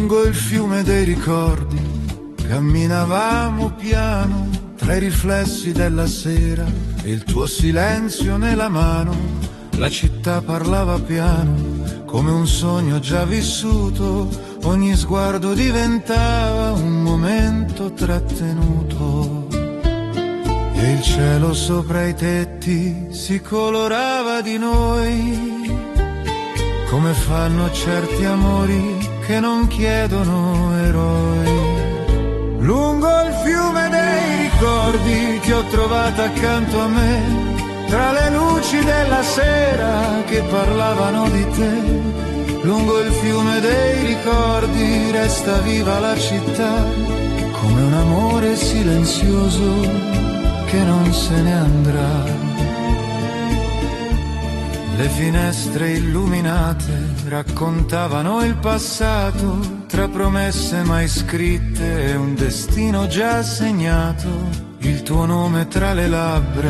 Lungo il fiume dei ricordi camminavamo piano tra i riflessi della sera e il tuo silenzio nella mano. La città parlava piano come un sogno già vissuto, ogni sguardo diventava un momento trattenuto e il cielo sopra i tetti si colorava di noi, come fanno certi amori che non chiedono eroi. Lungo il fiume dei ricordi ti ho trovata accanto a me, tra le luci della sera che parlavano di te. Lungo il fiume dei ricordi resta viva la città, come un amore silenzioso che non se ne andrà. Le finestre illuminate raccontavano il passato, tra promesse mai scritte e un destino già segnato. Il tuo nome tra le labbra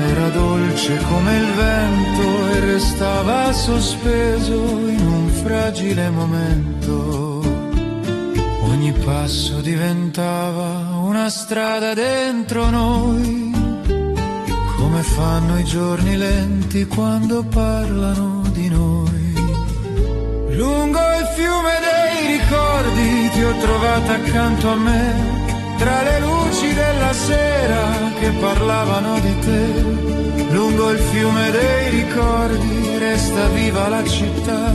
era dolce come il vento e restava sospeso in un fragile momento. Ogni passo diventava una strada dentro noi, come fanno i giorni lenti quando parlano di noi. Lungo il fiume dei ricordi ti ho trovata accanto a me, tra le luci della sera che parlavano di te. Lungo il fiume dei ricordi resta viva la città,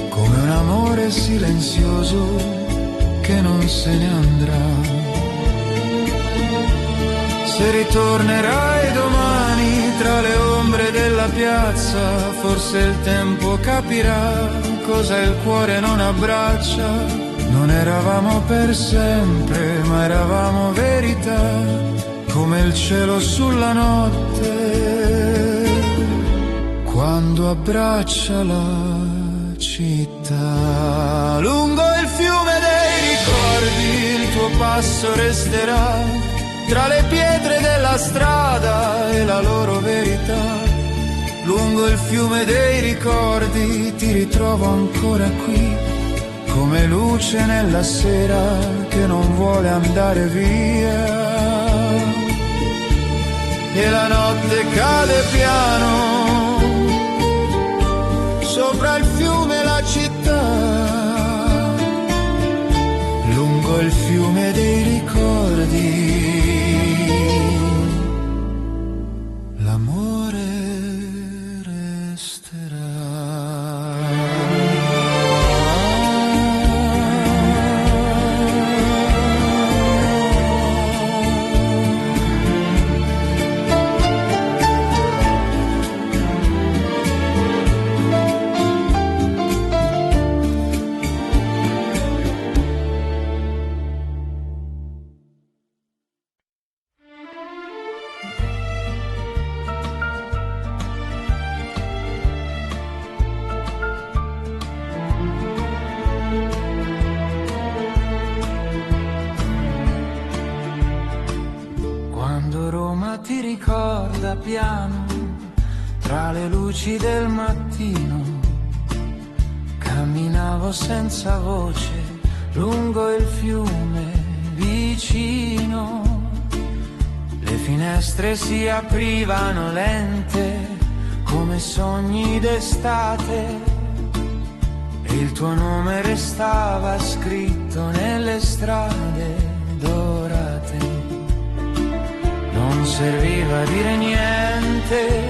come un amore silenzioso che non se ne andrà. Se ritornerai domani tra le ombre della piazza, forse il tempo capirà cosa il cuore non abbraccia. Non eravamo per sempre, ma eravamo verità, come il cielo sulla notte, quando abbraccia la città. Lungo il fiume dei ricordi il tuo passo resterà, tra le pietre della strada e la loro verità. Lungo il fiume dei ricordi ti ritrovo ancora qui, come luce nella sera che non vuole andare via. E la notte cade piano sopra il fiume e la città. Lungo il fiume dei ricordi l'amore resterà. Ti ricorda piano tra le luci del mattino, camminavo senza voce lungo il fiume vicino. Le finestre si aprivano lente come sogni d'estate e il tuo nome restava scritto nelle strade dorate. Non serviva dire niente,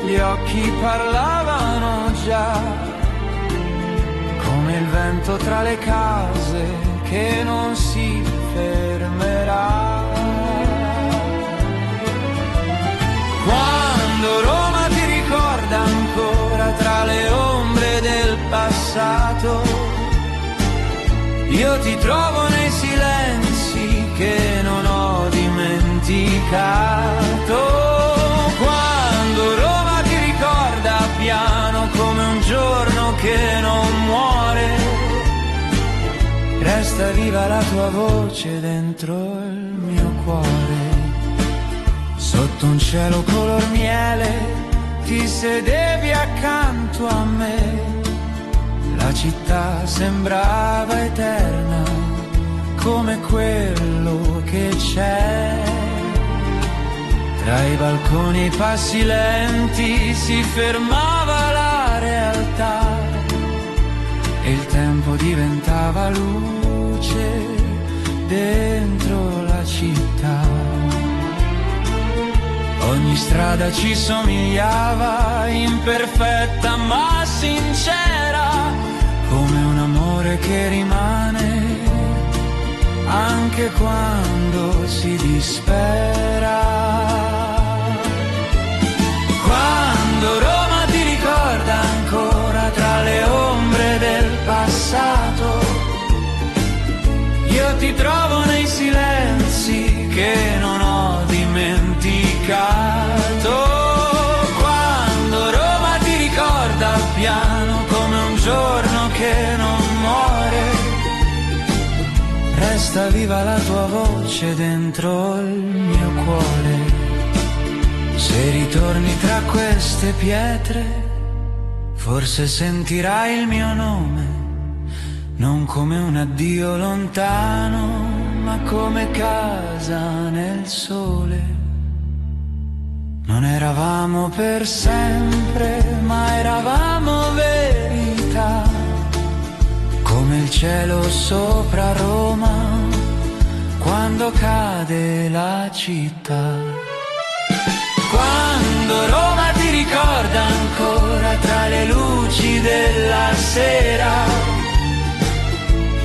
gli occhi parlavano già, come il vento tra le case che non si fermerà. Quando Roma ti ricorda ancora tra le ombre del passato, io ti trovo nei silenzi che non ho dimenticato. Quando Roma ti ricorda piano come un giorno che non muore, resta viva la tua voce dentro il mio cuore. Sotto un cielo color miele ti sedevi accanto a me, La città sembrava eterna, come quello che c'è. Tra i balconi e i passi lenti si fermava la realtà e il tempo diventava luce dentro la città. Ogni strada ci somigliava, imperfetta ma sincera, come un amore che rimane anche quando si dispera. Quando Roma ti ricorda ancora tra le ombre del passato, io ti trovo nei silenzi che non ho dimenticato. Quando Roma ti ricorda piano come un giorno che non muore, resta viva la tua voce dentro il mio cuore. Se ritorni tra queste pietre, forse sentirai il mio nome, non come un addio lontano, ma come casa nel sole. Non eravamo per sempre, ma eravamo verità, come il cielo sopra Roma quando cade la città. Quando Roma ti ricorda ancora tra le luci della sera,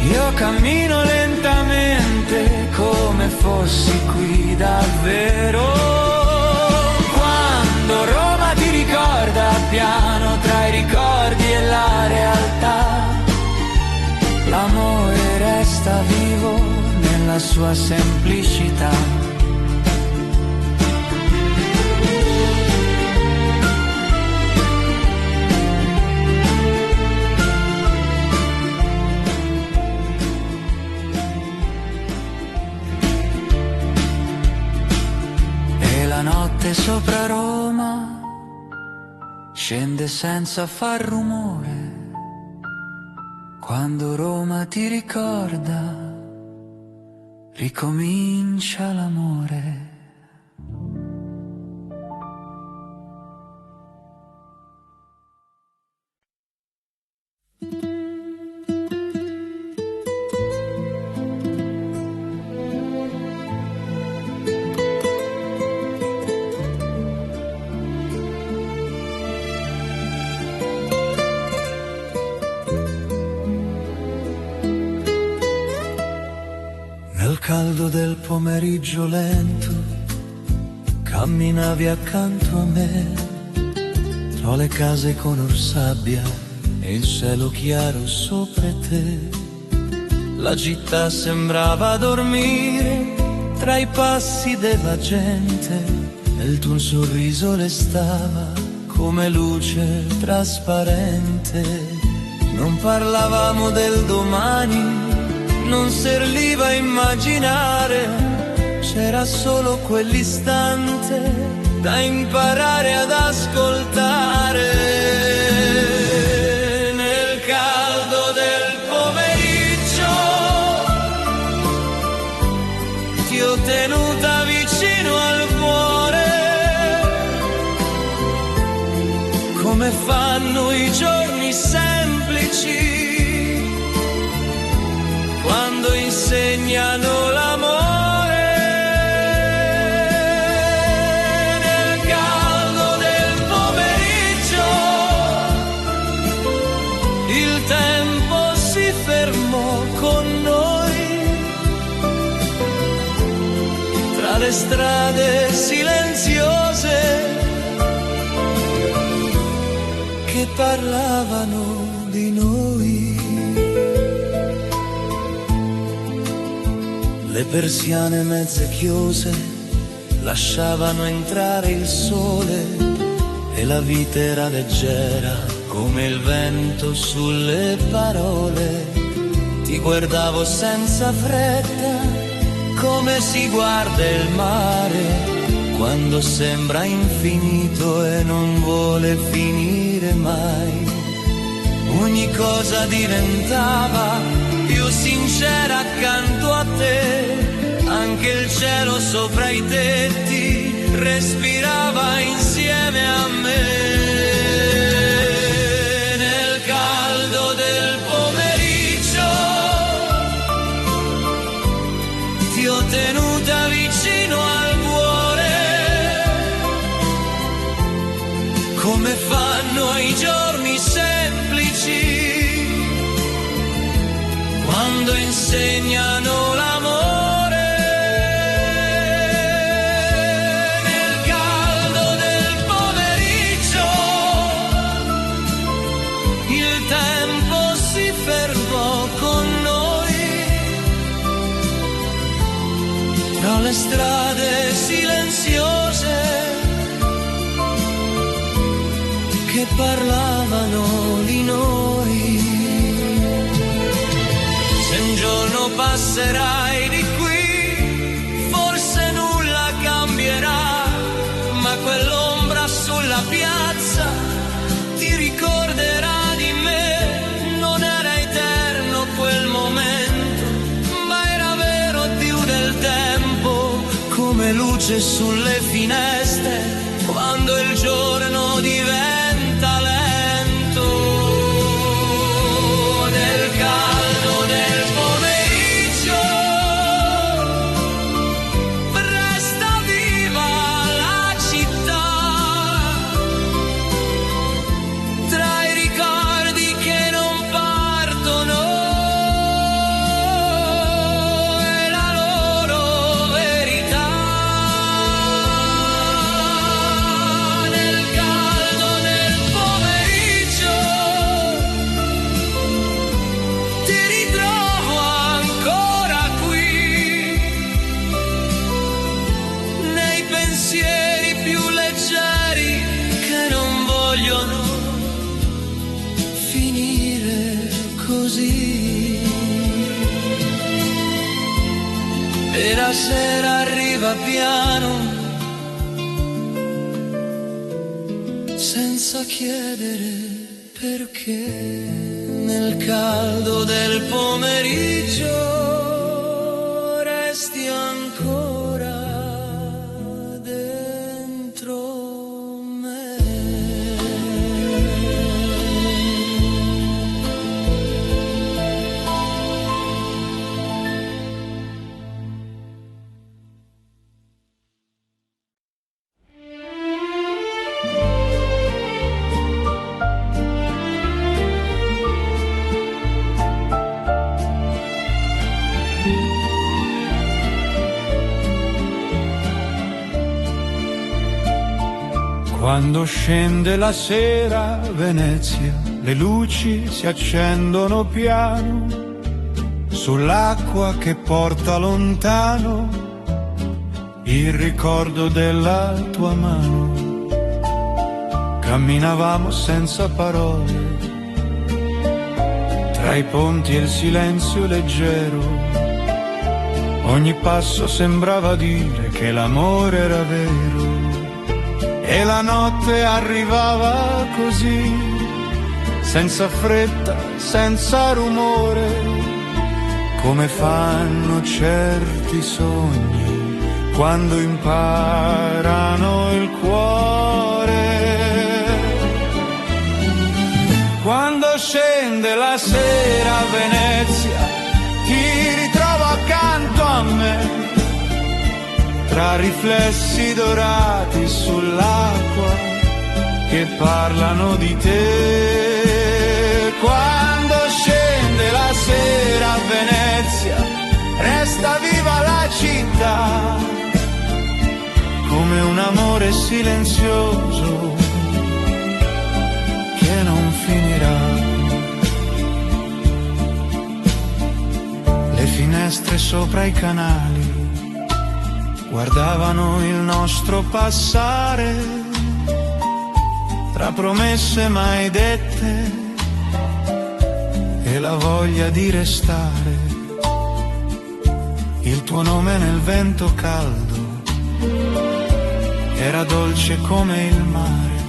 io cammino lentamente come fossi qui davvero. Quando Roma ti ricorda piano tra i ricordi e la realtà, l'amore resta vivo nella sua semplicità. La notte sopra Roma scende senza far rumore. Quando Roma ti ricorda, ricomincia l'amore. Nel caldo del pomeriggio lento camminavi accanto a me, tra le case color sabbia e il cielo chiaro sopra te. La città sembrava dormire tra i passi della gente e il tuo sorriso restava come luce trasparente. Non parlavamo del domani, non serviva immaginare, c'era solo quell'istante da imparare ad ascoltare. Nel caldo del pomeriggio ti ho tenuta vicino al cuore, come fanno i giorni semplici quando insegnano l'amore. Nel caldo del pomeriggio il tempo si fermò con noi, tra le strade silenziose che parlavano di noi. Le persiane mezze chiuse lasciavano entrare il sole e la vita era leggera come il vento sulle parole. Ti guardavo senza fretta, come si guarda il mare quando sembra infinito e non vuole finire mai. ogni cosa diventava più sincera accanto a te, anche il cielo sopra i tetti respirava insieme a me. Nel caldo del pomeriggio ti ho tenuta vicino al cuore, come fanno i giorni semplici quando insegnano l'amore. Nel caldo del pomeriggio il tempo si fermò con noi, tra le strade silenziose che parlavano di noi. Se un giorno passerai di qui, forse nulla cambierà, ma quell'ombra sulla piazza ti ricorderà di me. Non era eterno quel momento, ma era vero più del tempo, come luce sulle finestre quando il giorno diventa lento. Nel caldo del pomeriggio resta viva la città, tra i ricordi che non partono e la loro verità. Nel caldo del pomeriggio ti ritrovo ancora qui, nei pensieri più leggeri che non vogliono finire così. E la sera arriva piano, senza chiedere perché. Nel caldo del pomeriggio resti ancora dentro me. Quando scende la sera a Venezia, le luci si accendono piano sull'acqua che porta lontano il ricordo della tua mano. Camminavamo senza parole tra i ponti e il silenzio leggero. Ogni passo sembrava dire che l'amore era vero. E la notte arrivava così, senza fretta, senza rumore, come fanno certi sogni quando imparano il cuore. Quando scende la sera a Venezia, ti ritrovo accanto a me, tra riflessi dorati sull'acqua che parlano di te. Quando scende la sera a Venezia, resta viva la città, come un amore silenzioso che non finirà. Le finestre sopra i canali guardavano il nostro passare, tra promesse mai dette e la voglia di restare. Il tuo nome nel vento caldo era dolce come il mare,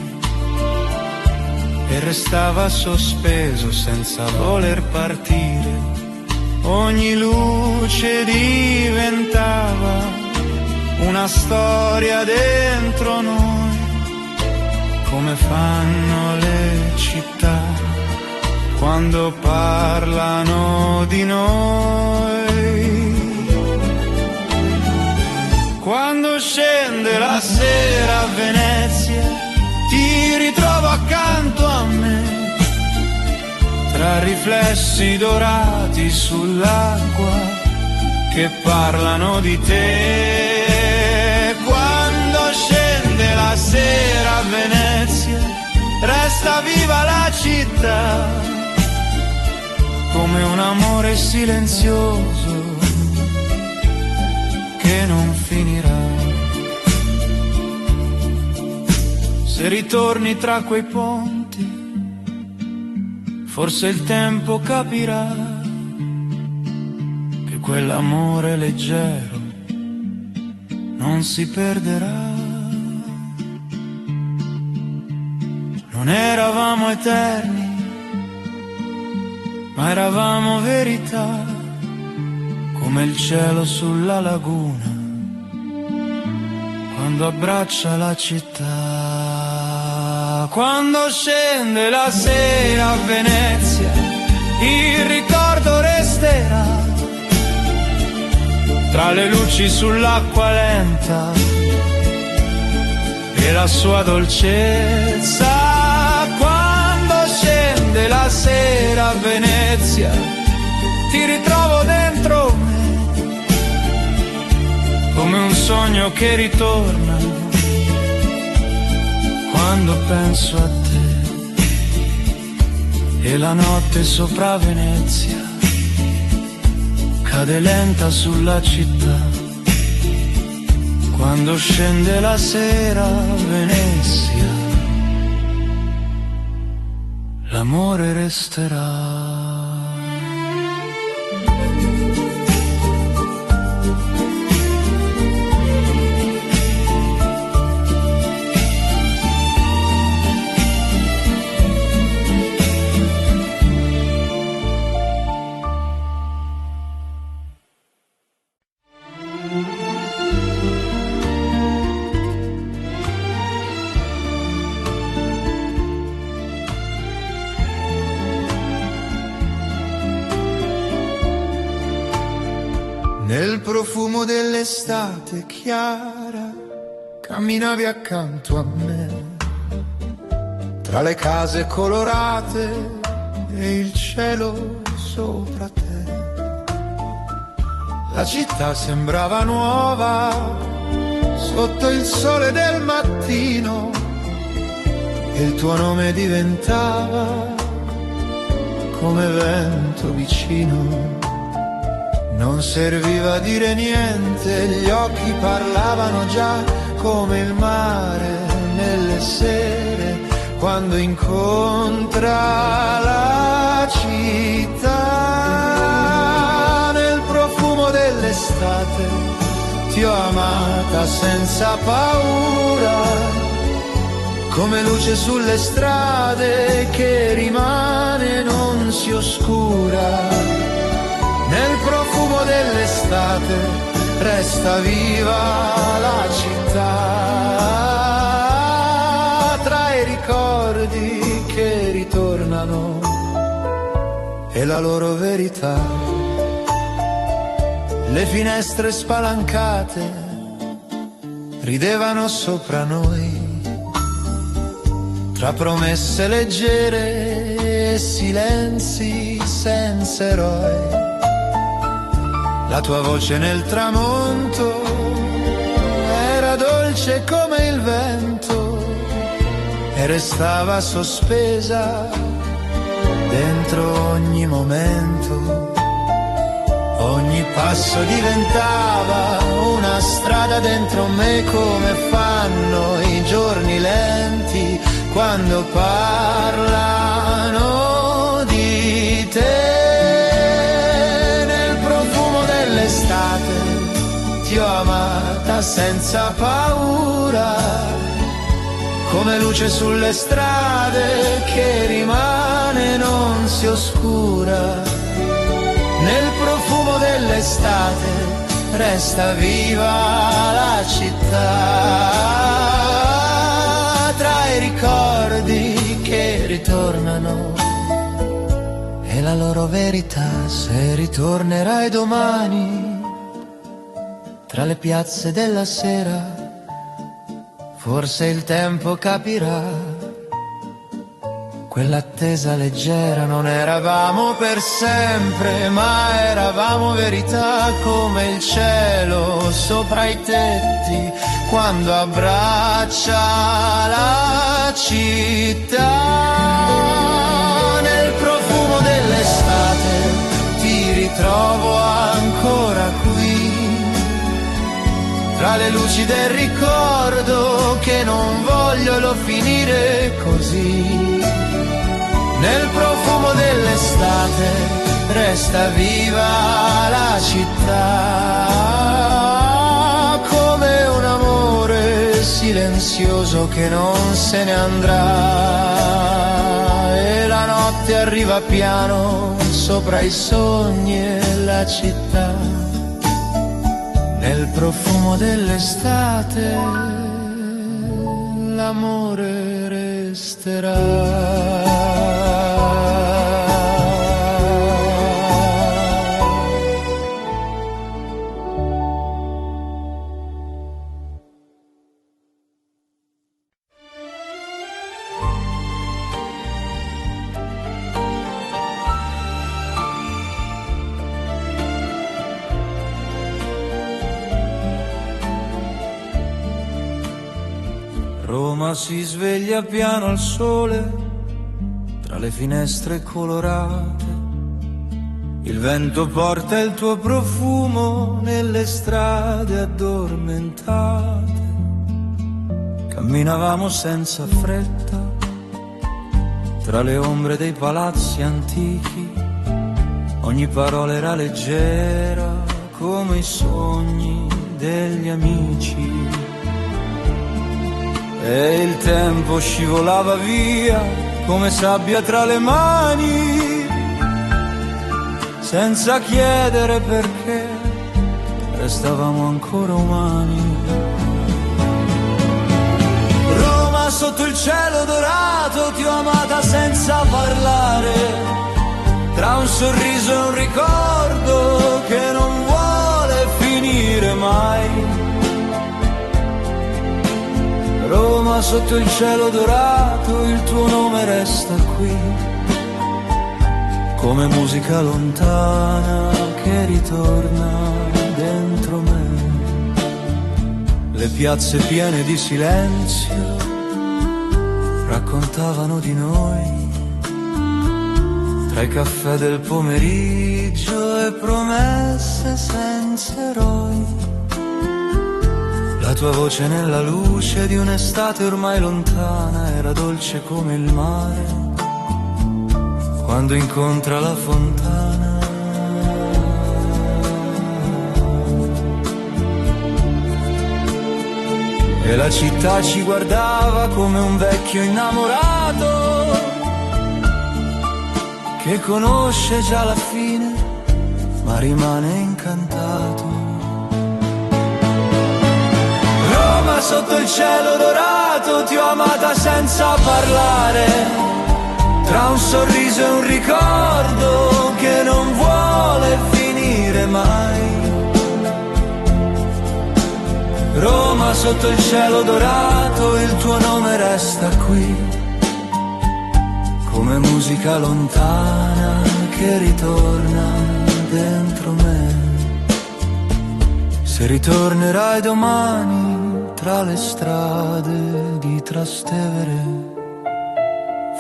e restava sospeso senza voler partire. Ogni luce diventava una storia dentro noi, come fanno le città quando parlano di noi. Quando scende la sera a Venezia, ti ritrovo accanto a me, tra riflessi dorati sull'acqua che parlano di te. Quando scende la sera a Venezia, resta viva la città, come un amore silenzioso che non finirà. Se ritorni tra quei ponti, forse il tempo capirà che quell'amore leggero non si perderà. Non eravamo eterni, ma eravamo verità, come il cielo sulla laguna quando abbraccia la città. Quando scende la sera a Venezia, il ricordo resterà tra le luci sull'acqua lenta e la sua dolcezza. Quando scende la sera a Venezia, ti ritrovo dentro me, come un sogno che ritorna quando penso a te. E la notte sopra Venezia cade lenta sulla città. Quando scende la sera a Venezia, l'amore resterà. Nel profumo dell'estate chiara camminavi accanto a me, tra le case colorate e il cielo sopra te. La città sembrava nuova sotto il sole del mattino e il tuo nome diventava come vento vicino. Non serviva a dire niente, gli occhi parlavano già come il mare nelle sere, quando incontra la città. Nel profumo dell'estate ti ho amata senza paura, come luce sulle strade che rimane e non si oscura. Nel profumo dell'estate resta viva la città, tra i ricordi che ritornano e la loro verità. Le finestre spalancate ridevano sopra noi, tra promesse leggere e silenzi senza eroi. La tua voce nel tramonto era dolce come il vento e restava sospesa dentro ogni momento. Ogni passo diventava una strada dentro me, come fanno i giorni lenti quando parlano di te. Ti ho amata senza paura, come luce sulle strade che rimane e non si oscura. Nel profumo dell'estate resta viva la città, tra i ricordi che ritornano e la loro verità. Se ritornerai domani tra le piazze della sera, forse il tempo capirà. Quell'attesa leggera non eravamo per sempre, ma eravamo verità, come il cielo sopra i tetti quando abbraccia la città. Nel profumo dell'estate ti ritrovo ancora qui, tra le luci del ricordo che non vogliono finire così. Nel profumo dell'estate resta viva la città, come un amore silenzioso che non se ne andrà. E la notte arriva piano sopra i sogni e la città. Nel profumo dell'estate l'amore resterà. Roma si sveglia piano al sole, tra le finestre colorate. Il vento porta il tuo profumo nelle strade addormentate. Camminavamo senza fretta, tra le ombre dei palazzi antichi. Ogni parola era leggera, come i sogni degli amici. E il tempo scivolava via come sabbia tra le mani, senza chiedere perché restavamo ancora umani. Roma sotto il cielo dorato, ti ho amata senza parlare, tra un sorriso e un ricordo che non vuole finire mai. Roma sotto il cielo dorato, il tuo nome resta qui, come musica lontana che ritorna dentro me. Le piazze piene di silenzio raccontavano di noi, tra i caffè del pomeriggio e promesse senza eroi. La tua voce nella luce di un'estate ormai lontana era dolce come il mare quando incontra la fontana. E la città ci guardava come un vecchio innamorato che conosce già la fine ma rimane incantato. Roma sotto il cielo dorato, ti ho amata senza parlare, tra un sorriso e un ricordo che non vuole finire mai. Roma sotto il cielo dorato, il tuo nome resta qui, come musica lontana che ritorna dentro me. Se ritornerai domani tra le strade di Trastevere,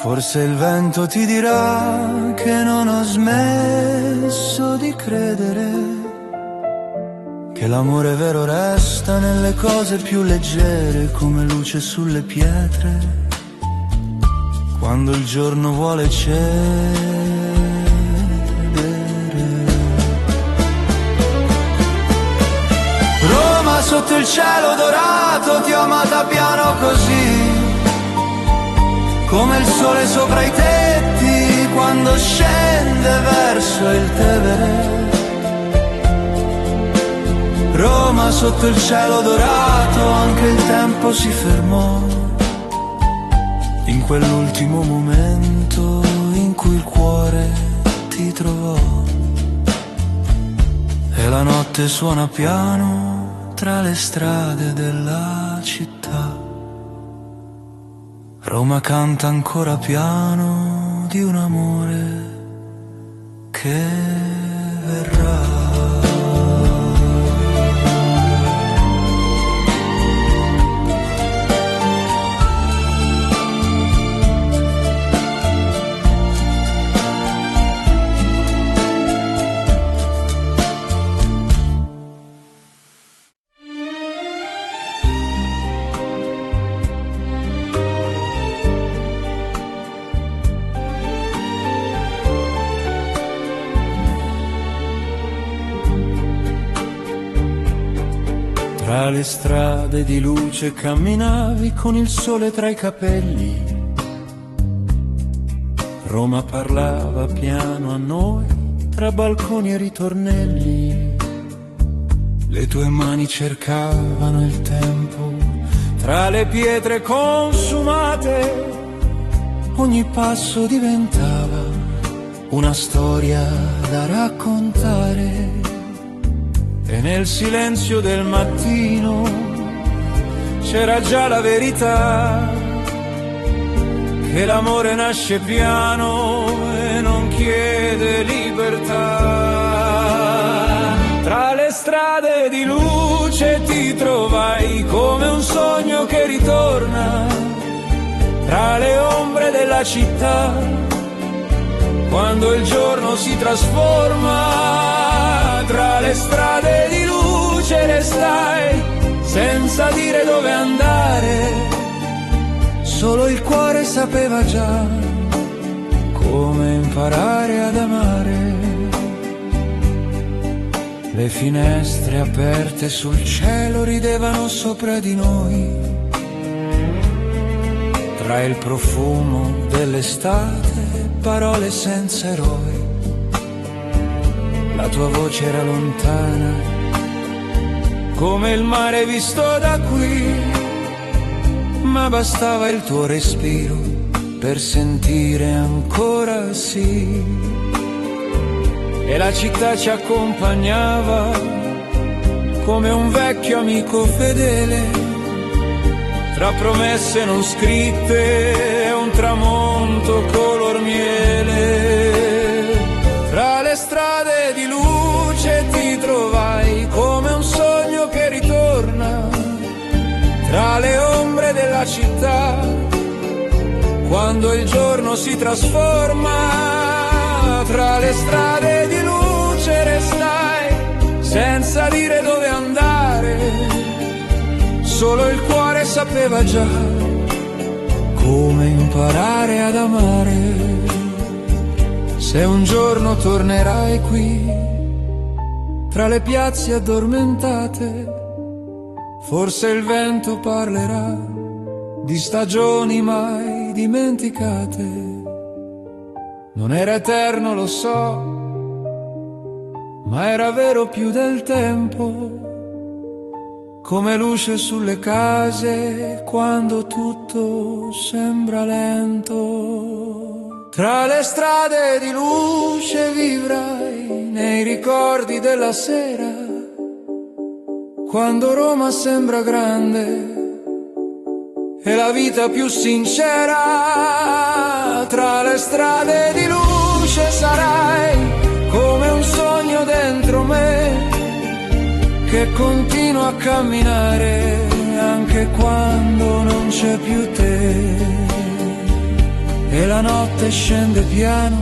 forse il vento ti dirà che non ho smesso di credere, che l'amore vero resta nelle cose più leggere, come luce sulle pietre, quando il giorno vuole cedere. Roma sotto il cielo dorato, ti ho amata piano così, come il sole sopra i tetti quando scende verso il Tevere. Roma sotto il cielo dorato, anche il tempo si fermò in quell'ultimo momento in cui il cuore ti trovò. E la notte suona piano tra le strade della città. Roma canta ancora piano di un amore che verrà. Tra le strade di luce camminavi con il sole tra i capelli. Roma parlava piano a noi tra balconi e ritornelli. Le tue mani cercavano il tempo tra le pietre consumate. Ogni passo diventava una storia da raccontare. E nel silenzio del mattino c'era già la verità, che l'amore nasce piano e non chiede libertà. Tra le strade di luce ti trovai come un sogno che ritorna, tra le ombre della città, quando il giorno si trasforma. Tra le strade di luce restai senza dire dove andare, solo il cuore sapeva già come imparare ad amare. Le finestre aperte sul cielo ridevano sopra di noi, tra il profumo dell'estate parole senza eroi. La tua voce era lontana, come il mare visto da qui, ma bastava il tuo respiro per sentire ancora sì. E la città ci accompagnava come un vecchio amico fedele, tra promesse non scritte e un tramonto color miele. Tra le strade di luce ti trovai come un sogno che ritorna, tra le ombre della città, quando il giorno si trasforma. Tra le strade di luce restai senza dire dove andare, solo il cuore sapeva già come imparare ad amare. Se un giorno tornerai qui, tra le piazze addormentate, forse il vento parlerà di stagioni mai dimenticate. Non era eterno, lo so, ma era vero più del tempo, come luce sulle case quando tutto sembra lento. Tra le strade di luce vivrai nei ricordi della sera, quando Roma sembra grande e la vita più sincera. Tra le strade di luce sarai come un sogno dentro me, che continua a camminare anche quando non c'è più te. E la notte scende piano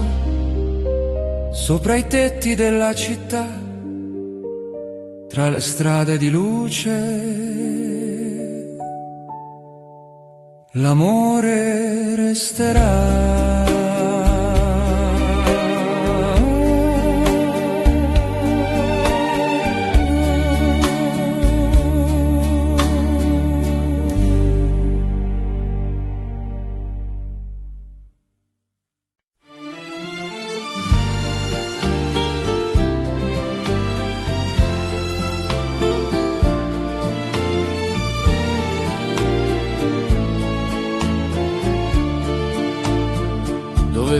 sopra i tetti della città, tra le strade di luce l'amore resterà.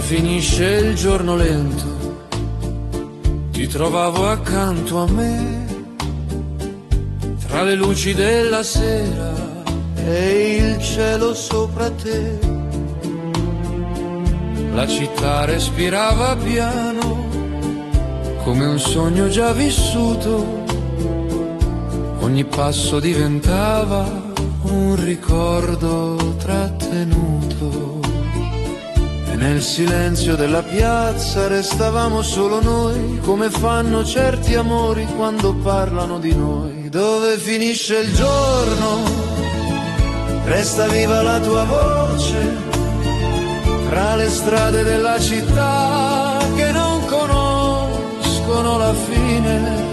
finisce il giorno lento, ti trovavo accanto a me, tra le luci della sera e il cielo sopra te. La città respirava piano, come un sogno già vissuto, ogni passo diventava un ricordo trattenuto. E nel silenzio della piazza restavamo solo noi, come fanno certi amori quando parlano di noi. Dove finisce il giorno, resta viva la tua voce, tra le strade della città che non conoscono la fine.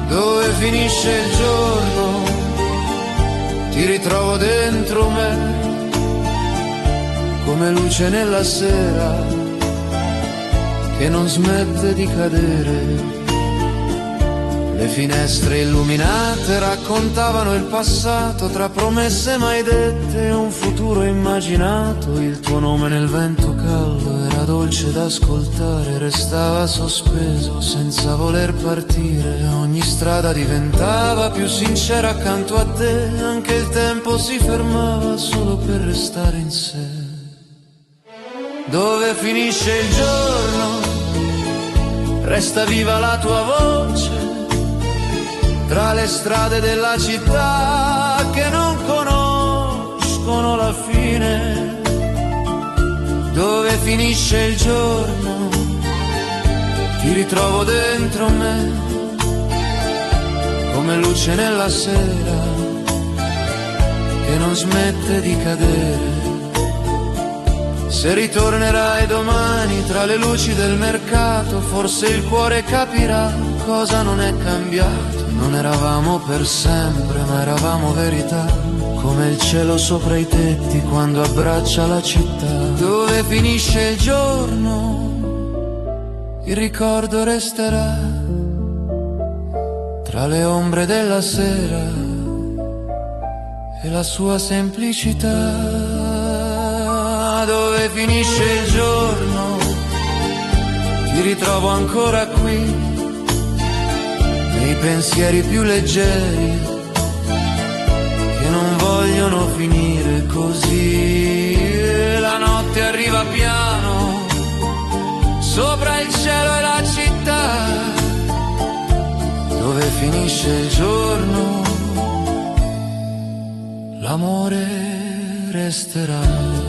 Dove finisce il giorno, ti ritrovo dentro me, come luce nella sera che non smette di cadere. Le finestre illuminate raccontavano il passato, tra promesse mai dette e un futuro immaginato. Il tuo nome nel vento caldo era dolce da ascoltare, restava sospeso senza voler partire. Ogni strada diventava più sincera accanto a te, anche il tempo si fermava solo per restare in sé. Dove finisce il giorno, resta viva la tua voce, tra le strade della città che non conoscono la fine. Dove finisce il giorno, ti ritrovo dentro me, come luce nella sera che non smette di cadere. Se ritornerai domani tra le luci del mercato, forse il cuore capirà cosa non è cambiato. Non eravamo per sempre, ma eravamo verità, come il cielo sopra i tetti quando abbraccia la città. Dove finisce il giorno, il ricordo resterà, tra le ombre della sera e la sua semplicità. Dove finisce il giorno, ti ritrovo ancora qui, nei pensieri più leggeri che non vogliono finire così. La notte arriva piano, sopra il cielo e la città. Dove finisce il giorno, l'amore resterà.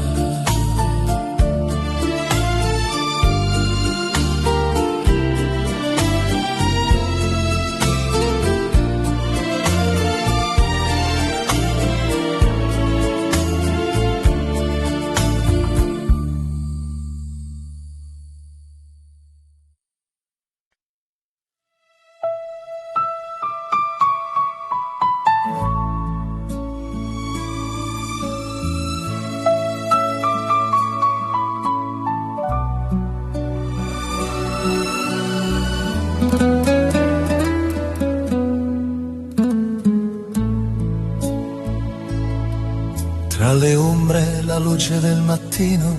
Tra le ombre, la luce del mattino,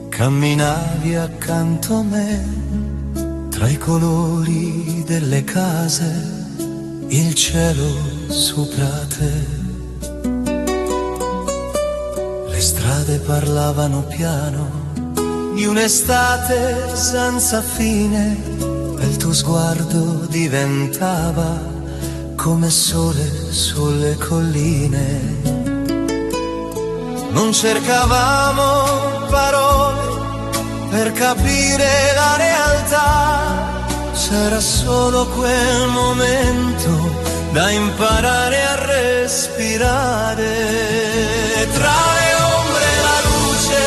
camminavi accanto a me, tra i colori delle case, il cielo sopra te. Le strade parlavano piano di un'estate senza fine, e il tuo sguardo diventava come sole sulle colline. Non cercavamo parole per capire la realtà, c'era solo quel momento da imparare a respirare. Tra le ombre e la luce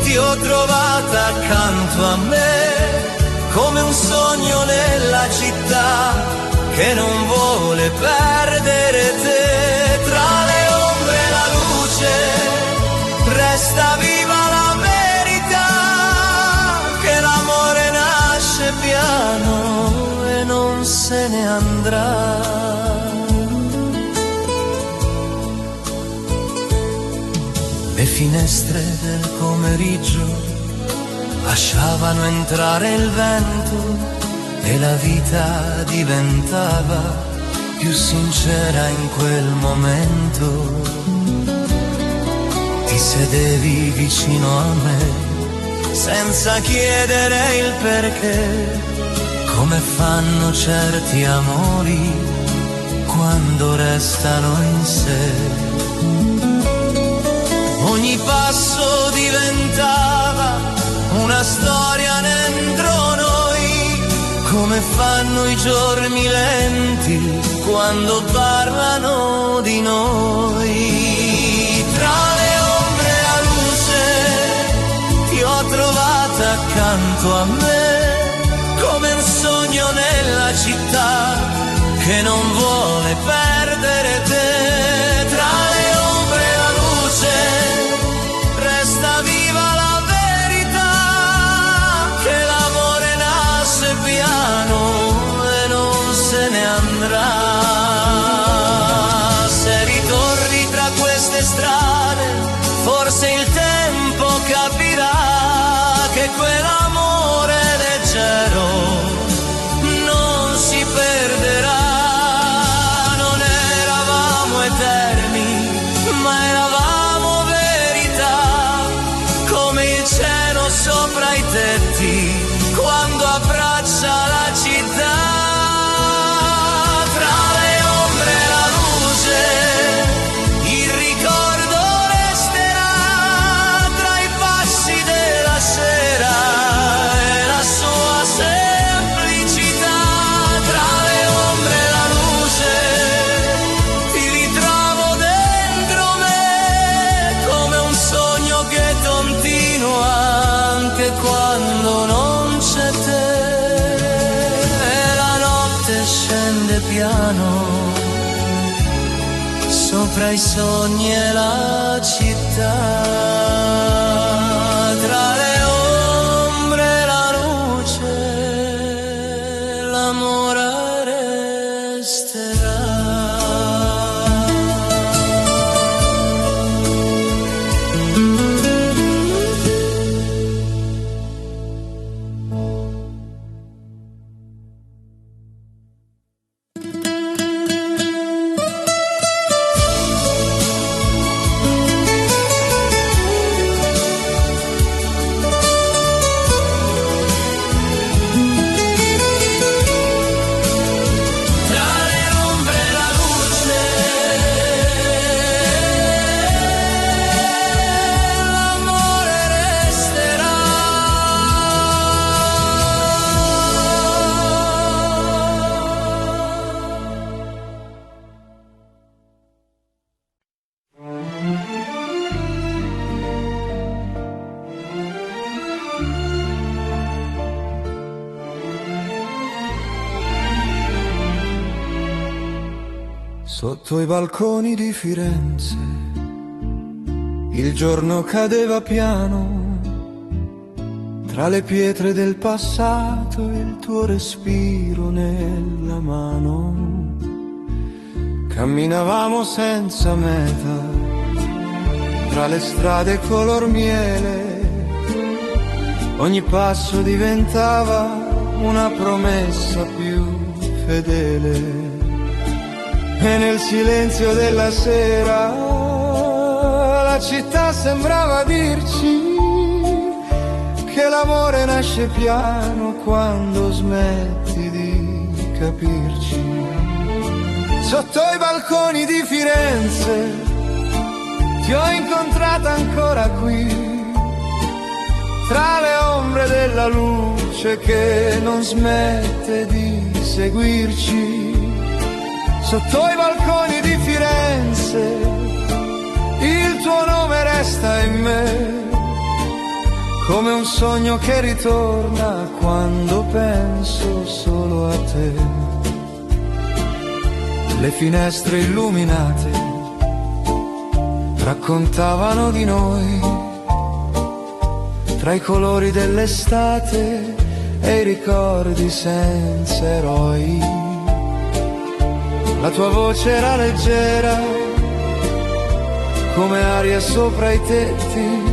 ti ho trovata accanto a me, come un sogno nella città che non vuole perdere te. Tra le ombre e la luce resta viva la verità, che l'amore nasce piano e non se ne andrà. finestre del pomeriggio lasciavano entrare il vento e la vita diventava più sincera in quel momento. Ti sedevi vicino a me senza chiedere il perché, come fanno certi amori quando restano in sé. Ogni passo diventava una storia dentro noi, come fanno i giorni lenti quando parlano di noi. Tra le ombre e la luce ti ho trovata accanto a me, come un sogno nella città che non vuole perdere te. Tra le ombre e la luce resta viva la verità, che l'amore nasce piano e non se ne andrà. Se ritorni tra queste strade, forse il tempo capirà che quell'amore leggero non si perderà. Non eravamo eterni, ma eravamo verità, come il cielo sopra i tetti quando abbraccia la città. Tra le ombre e la luce il ricordo resterà, tra i passi della sera e la sua semplicità. Tra le ombre e la luce ti ritrovo dentro me, come un sogno che continua anche quando non c'è te. E la notte scende piano sopra i sogni e la città. Tra le ombre e la luce l'amore resterà. Tra le ombre e la luce l'amore resterà. Sotto i balconi di Firenze il giorno cadeva piano, tra le pietre del passato il tuo respiro nella mano. Camminavamo senza meta tra le strade color miele, ogni passo diventava una promessa più fedele. E nel silenzio della sera la città sembrava dirci che l'amore nasce piano quando smetti di capirci. Sotto i balconi di Firenze ti ho incontrata ancora qui, tra le ombre della luce che non smette di seguirci. Sotto i balconi di Firenze il tuo nome resta in me, come un sogno che ritorna quando penso solo a te. Le finestre illuminate raccontavano di noi, tra i colori dell'estate e i ricordi senza eroi. La tua voce era leggera come aria sopra i tetti,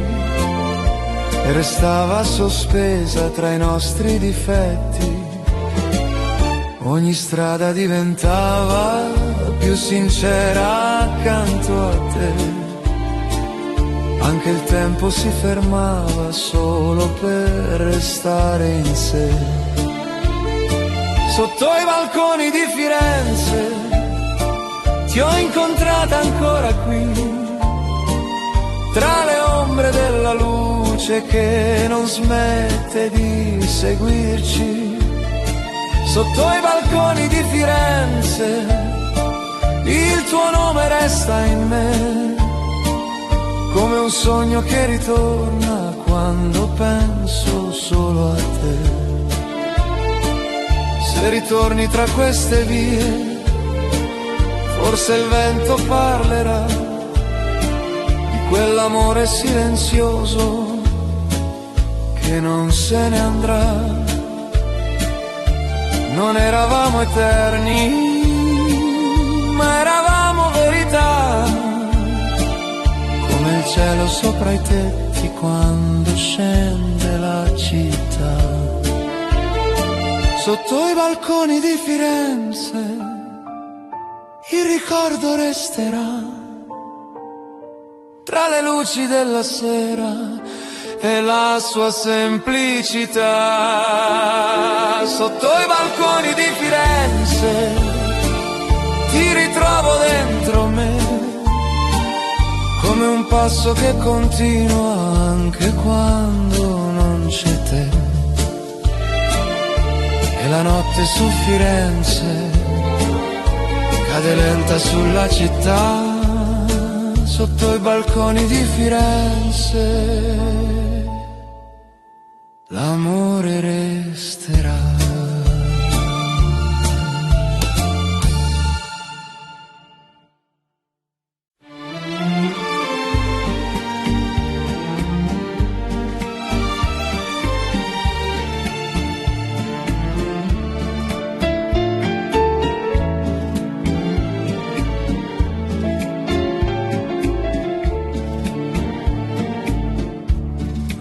e restava sospesa tra i nostri difetti. Ogni strada diventava più sincera accanto a te, anche il tempo si fermava solo per restare in sé. Sotto i balconi di Firenze ti ho incontrata ancora qui, tra le ombre della luce che non smette di seguirci. Sotto i balconi di Firenze il tuo nome resta in me, come un sogno che ritorna quando penso solo a te. Se ritorni tra queste vie, forse il vento parlerà di quell'amore silenzioso che non se ne andrà. Non eravamo eterni, ma eravamo verità, come il cielo sopra i tetti quando scende la città. Sotto i balconi di Firenze il ricordo resterà, tra le luci della sera e la sua semplicità. Sotto i balconi di Firenze ti ritrovo dentro me, come un passo che continua anche quando non c'è te. E la notte su Firenze cade lenta sulla città, sotto i balconi di Firenze l'amore resterà.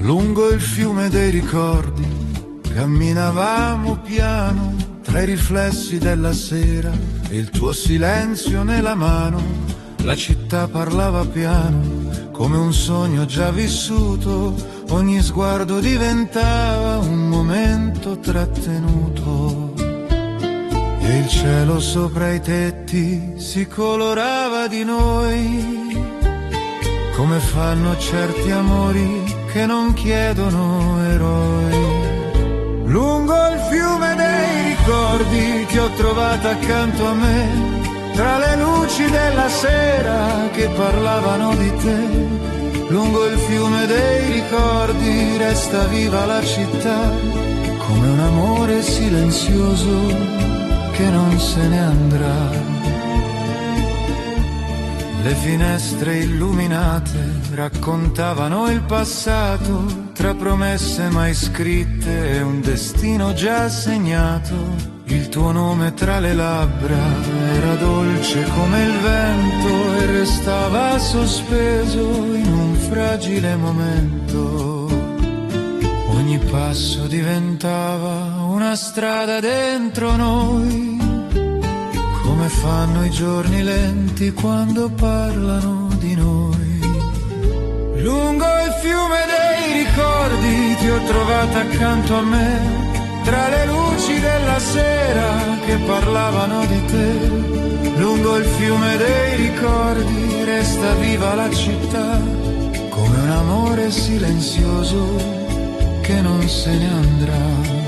Lungo il fiume dei ricordi camminavamo piano, tra i riflessi della sera e il tuo silenzio nella mano. La città parlava piano, come un sogno già vissuto. Ogni sguardo diventava un momento trattenuto. E il cielo sopra i tetti si colorava di noi, come fanno certi amori che non chiedono eroi. Lungo il fiume dei ricordi ti ho trovata accanto a me, tra le luci della sera che parlavano di te. Lungo il fiume dei ricordi resta viva la città, come un amore silenzioso che non se ne andrà. Le finestre illuminate raccontavano il passato, tra promesse mai scritte e un destino già segnato. Il tuo nome tra le labbra era dolce come il vento e restava sospeso in un fragile momento. Ogni passo diventava una strada dentro noi, come fanno i giorni lenti quando parlano di noi. Lungo il fiume dei ricordi ti ho trovata accanto a me, tra le luci della sera che parlavano di te. Lungo il fiume dei ricordi resta viva la città, come un amore silenzioso che non se ne andrà.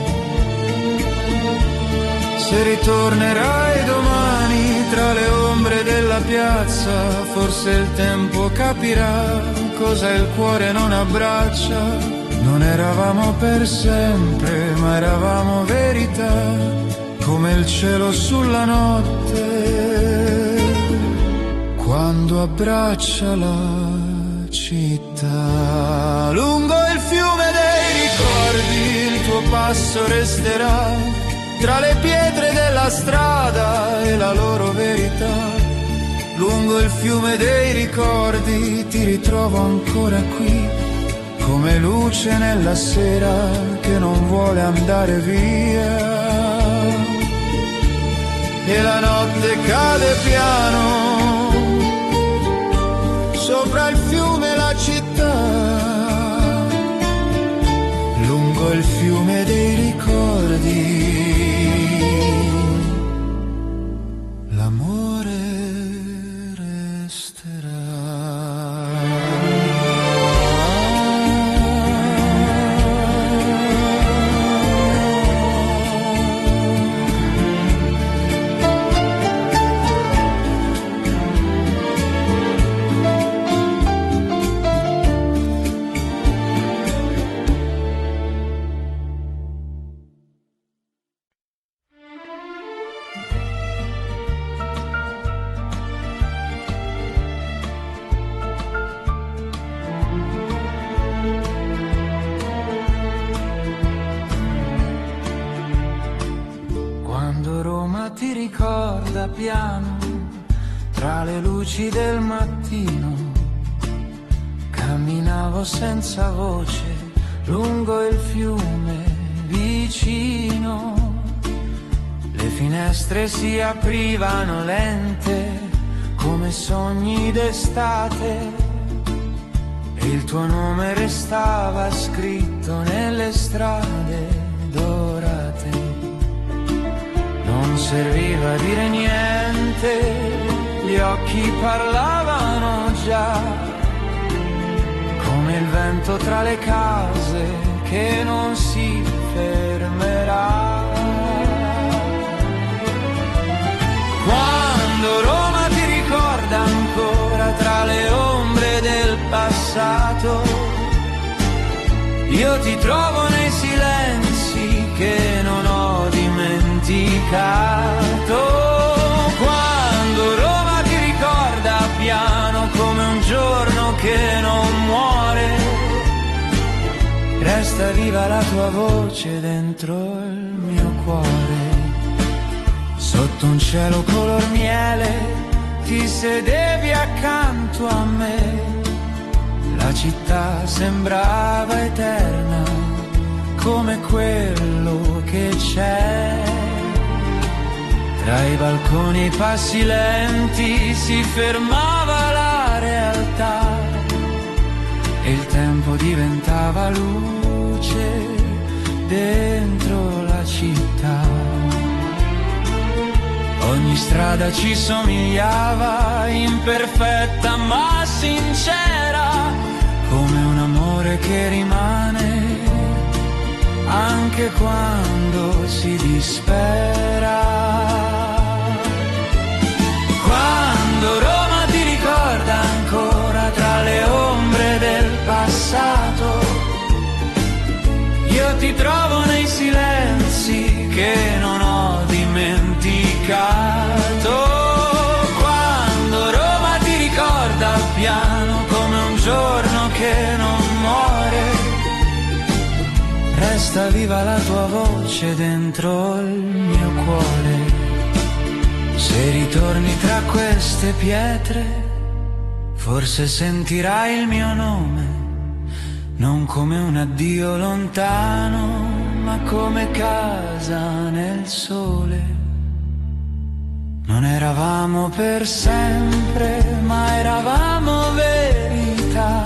Se ritornerai domani tra le ombre della piazza, forse il tempo capirà cosa il cuore non abbraccia. Non eravamo per sempre, ma eravamo verità, come il cielo sulla notte quando abbraccia la città. Lungo il fiume dei ricordi il tuo passo resterà, tra le pietre della strada e la loro verità. lungo il fiume dei ricordi ti ritrovo ancora qui, come luce nella sera che non vuole andare via. E la notte cade piano, sopra il fiume e la città, lungo il fiume dei ricordi. L'amore ti ricorda piano tra le luci del mattino, camminavo senza voce lungo il fiume vicino, le finestre si aprivano lente come sogni d'estate e il tuo nome restava scritto nelle strade dorate. Non serviva a dire niente, gli occhi parlavano già, come il vento tra le case che non si fermerà. Quando Roma ti ricorda ancora tra le ombre del passato, io ti trovo nei silenzi che non ho dimenticato. Quando Roma ti ricorda piano come un giorno che non muore, resta viva la tua voce dentro il mio cuore. Sotto un cielo color miele ti sedevi accanto a me, la città sembrava eterna come quello che c'è. Tra i balconi e i passi lenti si fermava la realtà e il tempo diventava luce dentro la città. Ogni strada ci somigliava, imperfetta ma sincera, come un amore che rimane anche quando si dispera. Quando Roma ti ricorda ancora tra le ombre del passato, io ti trovo nei silenzi che non ho dimenticato. Quando Roma ti ricorda piano come un giorno che non muore, resta viva la tua voce dentro il mio cuore. Se ritorni tra queste pietre, forse sentirai il mio nome, non come un addio lontano, ma come casa nel sole. Non eravamo per sempre, ma eravamo verità,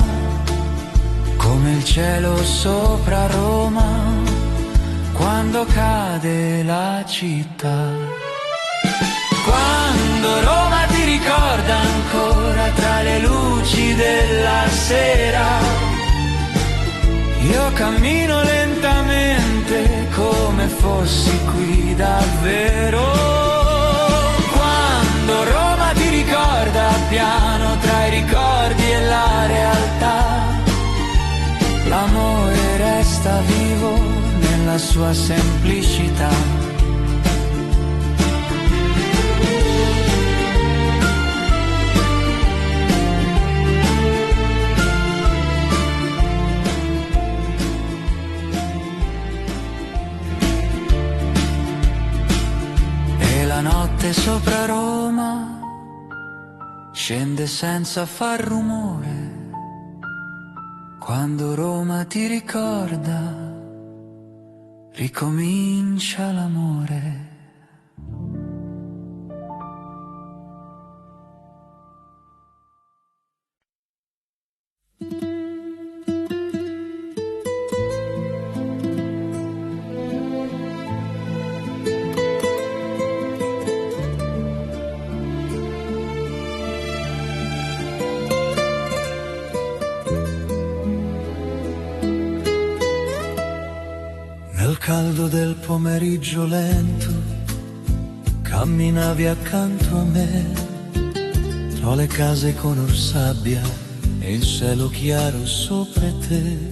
come il cielo sopra Roma quando cade la città. Quando Roma ti ricorda ancora tra le luci della sera, io cammino lentamente come fossi qui davvero. Quando Roma ti ricorda piano tra i ricordi e la realtà, l'amore resta vivo nella sua semplicità. E la notte sopra Roma scende senza far rumore. Quando Roma ti ricorda, ricomincia l'amore. Nel caldo del pomeriggio lento camminavi accanto a me, tra le case color sabbia e il cielo chiaro sopra te.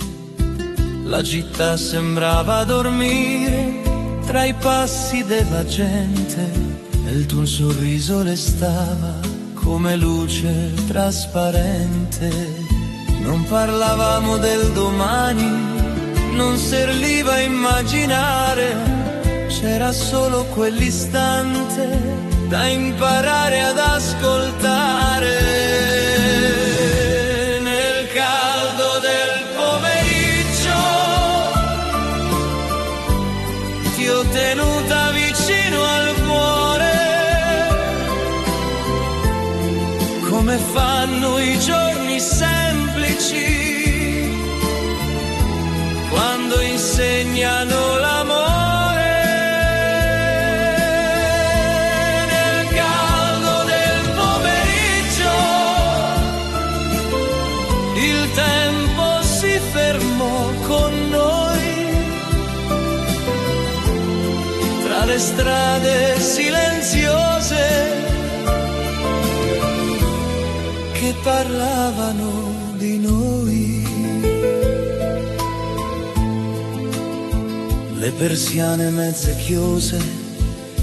La città sembrava dormire tra i passi della gente e il tuo sorriso restava come luce trasparente. Non parlavamo del domani, non serviva a immaginare, c'era solo quell'istante da imparare ad ascoltare. Nel caldo del pomeriggio ti ho tenuta vicino al cuore, come fanno i giorni semplici quando insegnano l'amore. Nel caldo del pomeriggio il tempo si fermò con noi, tra le strade silenziose che parlavano di noi. Le persiane mezze chiuse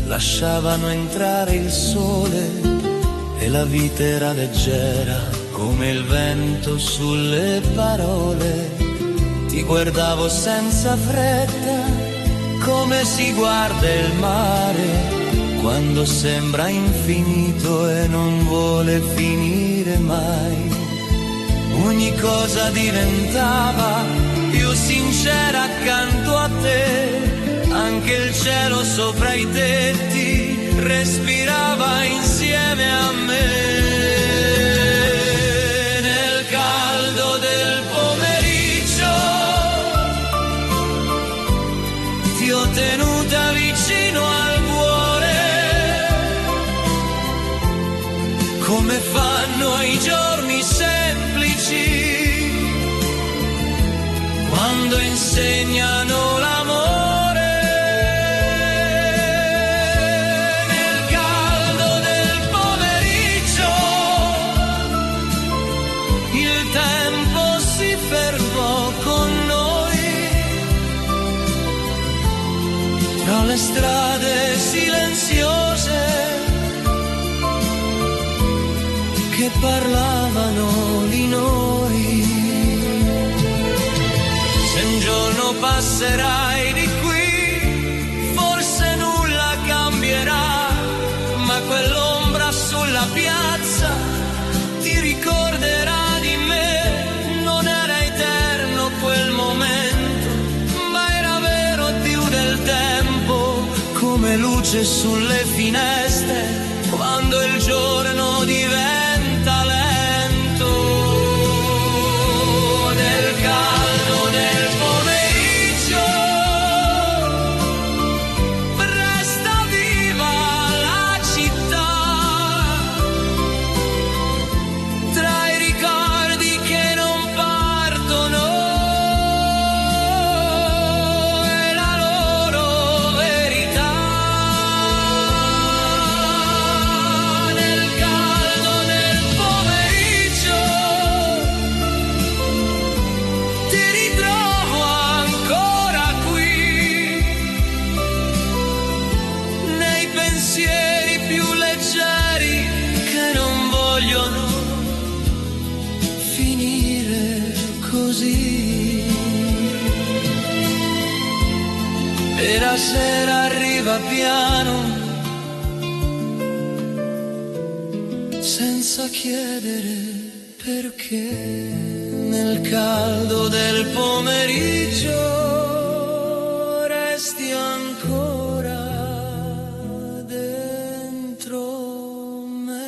lasciavano entrare il sole e la vita era leggera come il vento sulle parole. Ti guardavo senza fretta, come si guarda il mare quando sembra infinito e non vuole finire mai. Ogni cosa diventava più sincera accanto a te, anche il cielo sopra i tetti respirava insieme a me. Nel caldo del pomeriggio ti ho tenuta vicino al cuore, come fanno i giorni semplici quando insegnano l'amore. Nel caldo del pomeriggio il tempo si fermò con noi, tra le strade silenziose che parlavano di noi. Se un giorno passerai di qui, forse nulla cambierà, ma quell'ombra sulla piazza ti ricorderà di me. Non era eterno quel momento, ma era vero più del tempo, come luce sulle finestre quando il giorno diventa lento. Nel caldo del pomeriggio resta viva la città, tra i ricordi che non partono e la loro verità. Nel caldo del pomeriggio ti ritrovo ancora qui, nei pensieri più leggeri che non vogliono finire così. E la sera arriva piano, senza chiedere perché nel caldo del pomeriggio resti ancora dentro me.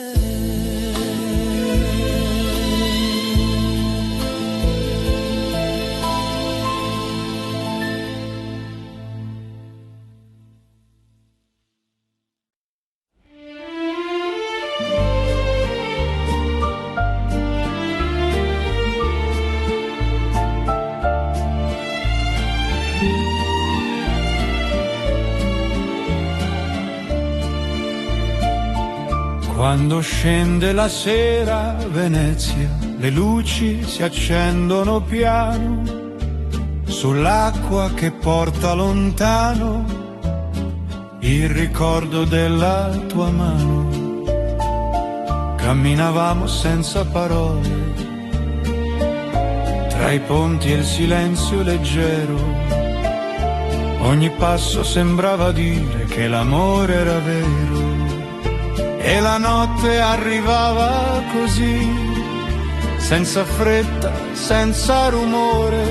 Quando scende la sera a Venezia, le luci si accendono piano sull'acqua che porta lontano il ricordo della tua mano. Camminavamo senza parole tra i ponti e il silenzio leggero. Ogni passo sembrava dire che l'amore era vero. E la notte arrivava così, senza fretta, senza rumore,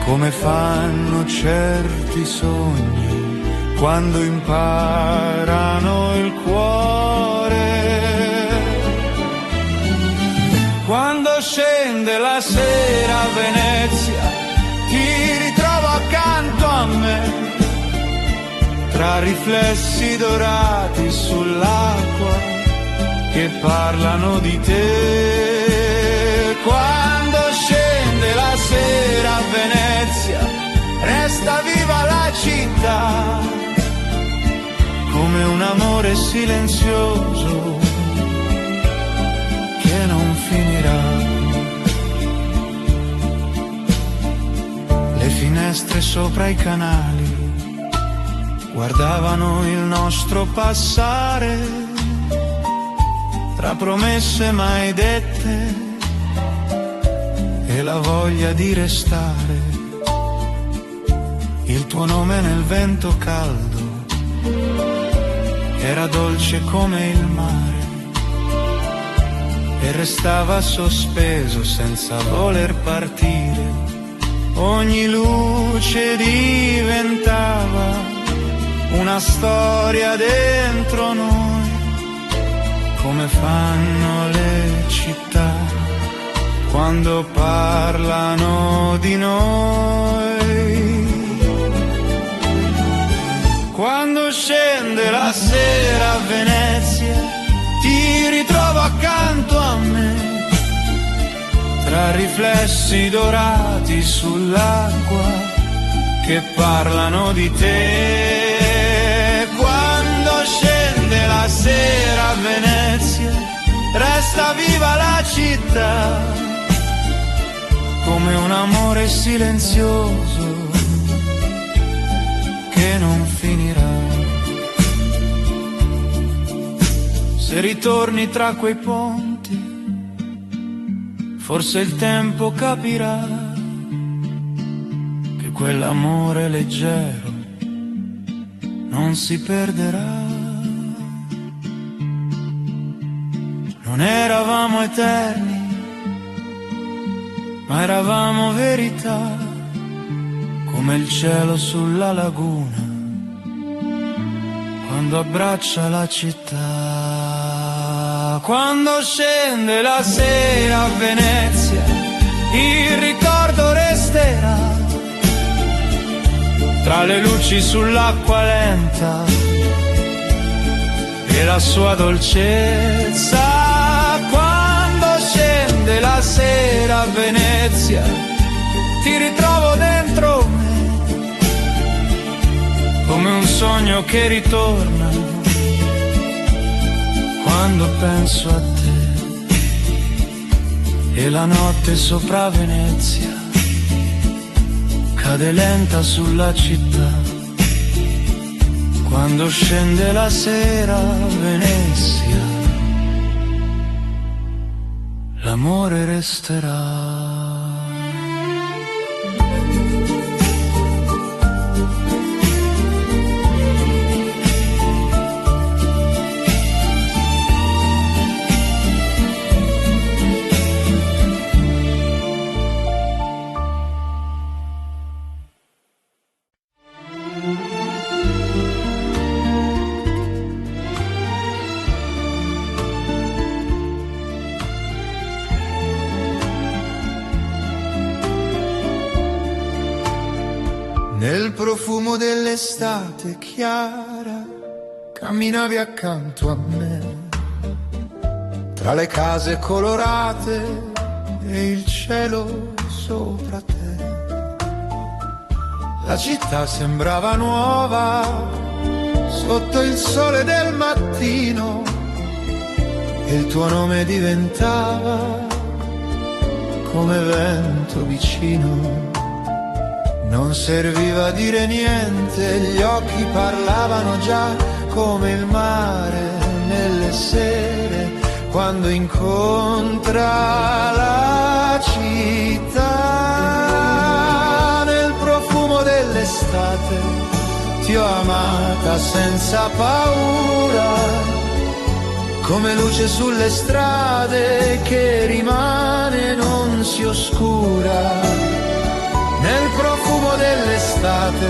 come fanno certi sogni quando imparano il cuore. Quando scende la sera a Venezia, ti ritrovo accanto a me, tra riflessi dorati sull'acqua che parlano di te. Quando scende la sera a Venezia, resta viva la città, come un amore silenzioso che non finirà. Le finestre sopra i canali guardavano il nostro passare, tra promesse mai dette e la voglia di restare. Il tuo nome nel vento caldo era dolce come il mare e restava sospeso senza voler partire. Ogni luce diventava una storia dentro noi, come fanno le città quando parlano di noi. Quando scende la sera a Venezia, ti ritrovo accanto a me, tra riflessi dorati sull'acqua che parlano di te. Scende la sera a Venezia, resta viva la città, come un amore silenzioso che non finirà. Se ritorni tra quei ponti, forse il tempo capirà che quell'amore leggero non si perderà. Non eravamo eterni, ma eravamo verità, come il cielo sulla laguna, quando abbraccia la città. Quando scende la sera a Venezia, il ricordo resterà, tra le luci sull'acqua lenta e la sua dolcezza. Quando scende la sera a Venezia, ti ritrovo dentro me, come un sogno che ritorna quando penso a te. E la notte sopra Venezia cade lenta sulla città. Quando scende la sera a Venezia, l'amore resterà. Nel profumo dell'estate chiara camminavi accanto a me, tra le case colorate e il cielo sopra te. La città sembrava nuova sotto il sole del mattino e il tuo nome diventava come vento vicino. Non serviva dire niente, gli occhi parlavano già come il mare nelle sere, quando incontra la città. Nel profumo dell'estate ti ho amata senza paura, come luce sulle strade che rimane e non si oscura. Nel profumo dell'estate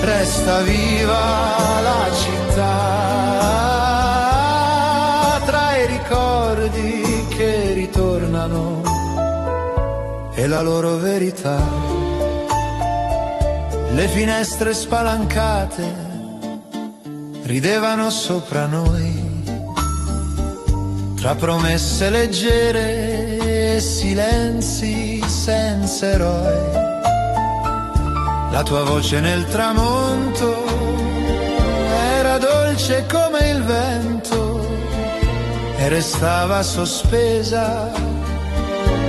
resta viva la città, tra i ricordi che ritornano e la loro verità. Le finestre spalancate ridevano sopra noi, tra promesse leggere e silenzi senza eroi. La tua voce nel tramonto era dolce come il vento e restava sospesa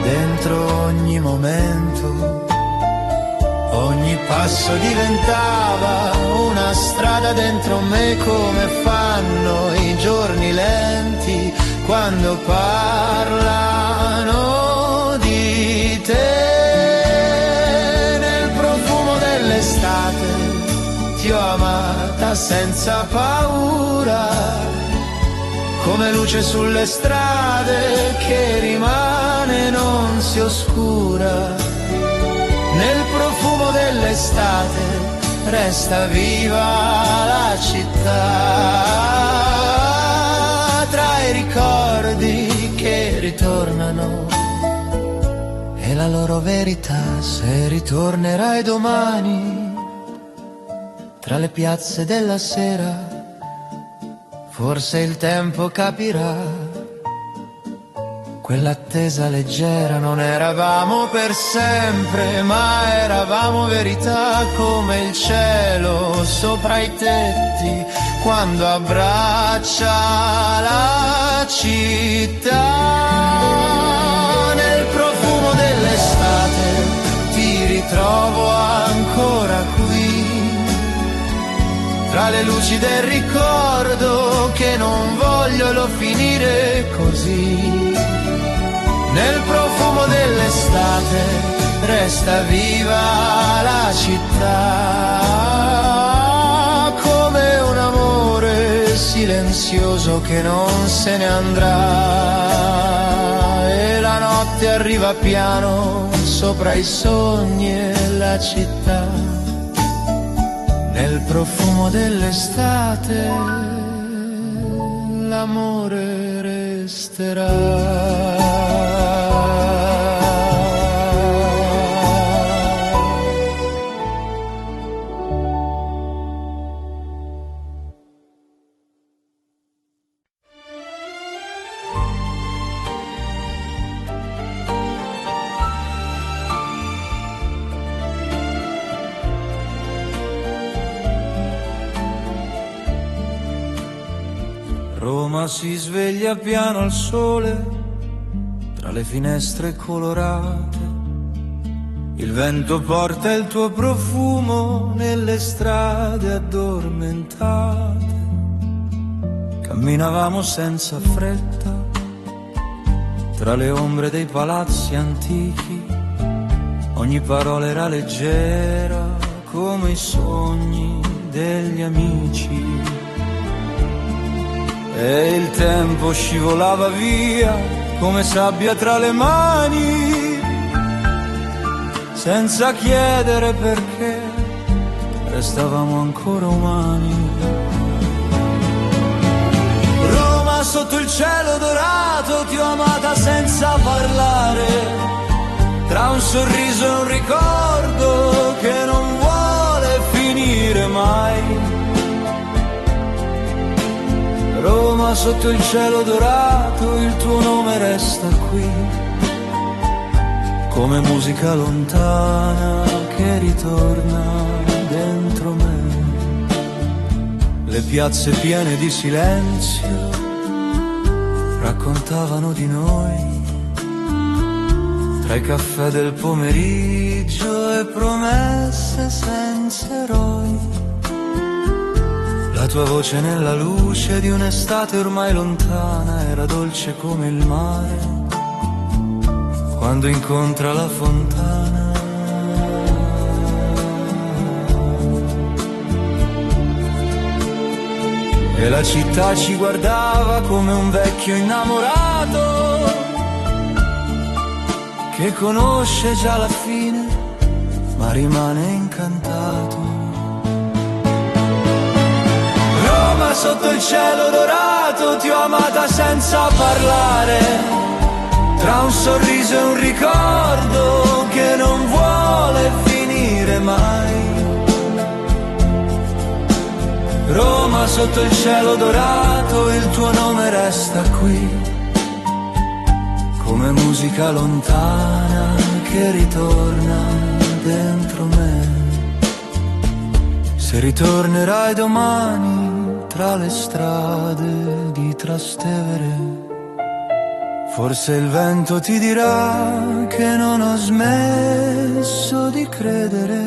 dentro ogni momento. Ogni passo diventava una strada dentro me, come fanno i giorni lenti quando parlano di te. Ti ho amata senza paura, come luce sulle strade che rimane e non si oscura. Nel profumo dell'estate resta viva la città, tra i ricordi che ritornano e la loro verità. Se ritornerai domani tra le piazze della sera, forse il tempo capirà, quell'attesa leggera. Non eravamo per sempre, ma eravamo verità, come il cielo sopra i tetti quando abbraccia la città. Nel profumo dell'estate ti ritrovo ancora qui, tra le luci del ricordo che non vogliono finire così. Nel profumo dell'estate resta viva la città, come un amore silenzioso che non se ne andrà. E la notte arriva piano sopra i sogni e la città. Nel profumo dell'estate l'amore resterà. Roma si sveglia piano al sole, tra le finestre colorate. Il vento porta il tuo profumo nelle strade addormentate. Camminavamo senza fretta, tra le ombre dei palazzi antichi. Ogni parola era leggera, come i sogni degli amici. E il tempo scivolava via come sabbia tra le mani, senza chiedere perché restavamo ancora umani. Roma sotto il cielo dorato, ti ho amata senza parlare, tra un sorriso e un ricordo che non vuole Roma sotto il cielo dorato, il tuo nome resta qui, come musica lontana che ritorna dentro me. Le piazze piene di silenzio raccontavano di noi, tra i caffè del pomeriggio e promesse senza eroi. La tua voce nella luce di un'estate ormai lontana era dolce come il mare quando incontra la fontana. E la città ci guardava come un vecchio innamorato che conosce già la fine ma rimane incantato. Roma sotto il cielo dorato, ti ho amata senza parlare, tra un sorriso e un ricordo che non vuole finire mai. Roma sotto il cielo dorato, il tuo nome resta qui, come musica lontana che ritorna dentro me. Se ritornerai domani tra le strade di Trastevere, forse il vento ti dirà che non ho smesso di credere,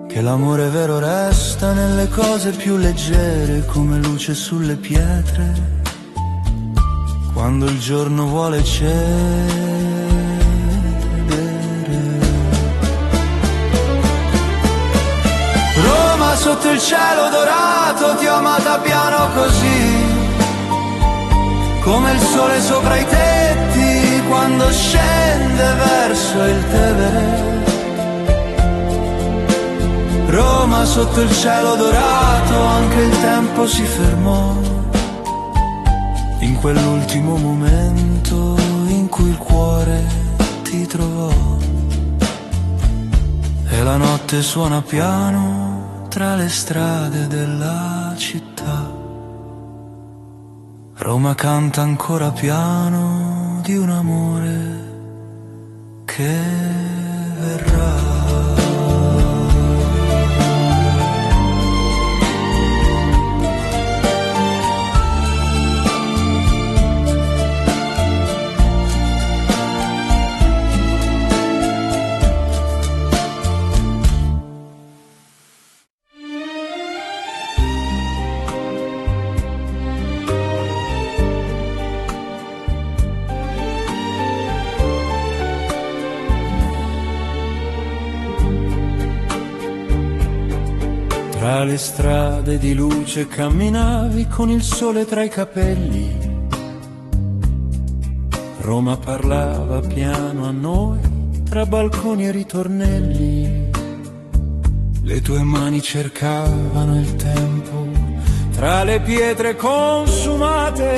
che l'amore vero resta nelle cose più leggere, come luce sulle pietre, quando il giorno vuole cedere. Roma sotto il cielo dorato, ti ho amata piano così, come il sole sopra i tetti quando scende verso il Tevere. Roma sotto il cielo dorato, anche il tempo si fermò in quell'ultimo momento in cui il cuore ti trovò. E la notte suona piano tra le strade della città. Roma canta ancora piano di un amore che verrà. Tra le strade di luce camminavi con il sole tra i capelli. Roma parlava piano a noi tra balconi e ritornelli. Le tue mani cercavano il tempo tra le pietre consumate.